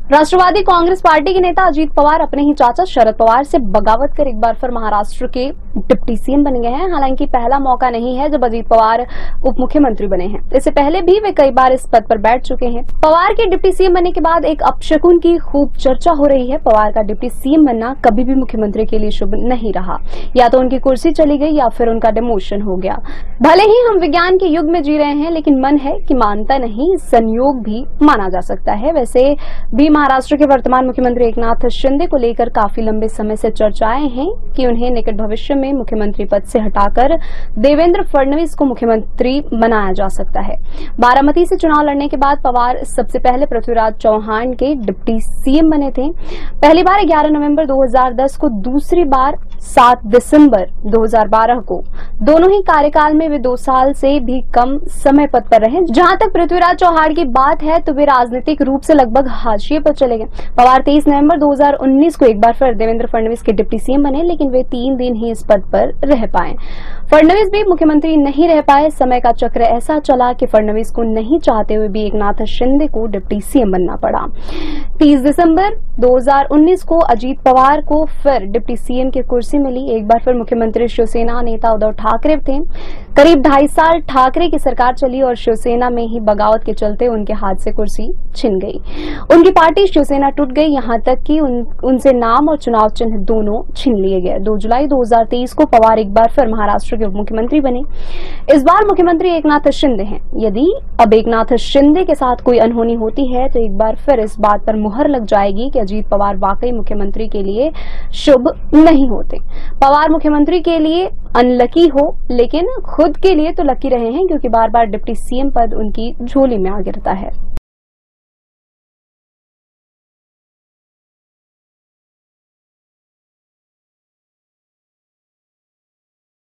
राष्ट्रवादी Congress party के नेता अजीत पवार अपने ही चाचा शरद पवार से बगावत कर एक बार फिर महाराष्ट्र के डिप्टी सीएम बन गए हैं। हालांकि पहला मौका नहीं है जब अजीत पवार उप मुख्यमंत्री बने हैं। इससे पहले भी वे कई बार इस पद पर बैठ चुके हैं। पवार के डिप्टी सीएम बनने के बाद एक अपशकुन की खूब चर्चा हो रही है। पवार का डिप्टी सीएम बनना कभी भी मुख्यमंत्री के लिए शुभ नहीं रहा। या तो उनकी कुर्सी चली गई या फिर उनका डिमोशन हो गया। भले ही हम विज्ञान के युग में जी रहे हैं, लेकिन मन है कि मानता नहीं, संयोग भी माना जा सकता है। वैसे भी महाराष्ट्र के वर्तमान मुख्यमंत्री एकनाथ शिंदे को लेकर काफी लंबे समय से चर्चाएं हैं कि उन्हें निकट भविष्य में मुख्यमंत्री पद से हटाकर देवेंद्र फडणवीस को मुख्यमंत्री बनाया जा सकता है। बारामती से चुनाव लड़ने के बाद पवार सबसे पहले पृथ्वीराज चौहान के डिप्टी सीएम बने थे। पहली बार 11 नवंबर 2010 को, दूसरी बार 7 दिसंबर 2012 को। दोनों ही कार्यकाल में वे 2 साल से भी कम समय पद पर रहे। जहां तक पृथ्वीराज चौहान की बात है तो वे राजनीतिक रूप से लगभग हाशिए पर चले गए। पवार 23 नवंबर 2019 को एक बार फिर देवेंद्र फडणवीस के डिप्टी सीएम बने, लेकिन वे 3 दिन ही इस पद पर रह पाए। फडणवीस भी मुख्यमंत्री नहीं रह पाए। समय का चक्र ऐसा चला कि फडणवीस को नहीं चाहते हुए भी एकनाथ शिंदे को डिप्टी सीएम बनना पड़ा। 30 दिसंबर 2019 को अजीत पवार को फिर डिप्टी सीएम की कुर्सी मिली। एक बार फिर मुख्यमंत्री शिवसेना नेता उद्धव ठाकरे थे। करीब 2.5 साल ठाकरे की सरकार चली और शिवसेना में ही बगावत के चलते उनके हाथ से कुर्सी छिन गई। उनकी पार्टी शिवसेना टूट गई, यहां तक कि उनसे नाम और चुनाव चिन्ह दोनों छीन लिए गए। 2 जुलाई 2023 को पवार एक बार फिर महाराष्ट्र के उप मुख्यमंत्री बने। इस बार मुख्यमंत्री एकनाथ शिंदे हैं। यदि अब एकनाथ शिंदे के साथ कोई अनहोनी होती है तो एक बार फिर इस बात पर मुहर लग जाएगी कि अजीत पवार वाकई मुख्यमंत्री के लिए शुभ नहीं होते। पवार मुख्यमंत्री के लिए अनलकी हो, लेकिन खुद के लिए तो लकी रहे हैं, क्योंकि बार बार डिप्टी सीएम पद उनकी झोली में आ गिरता है।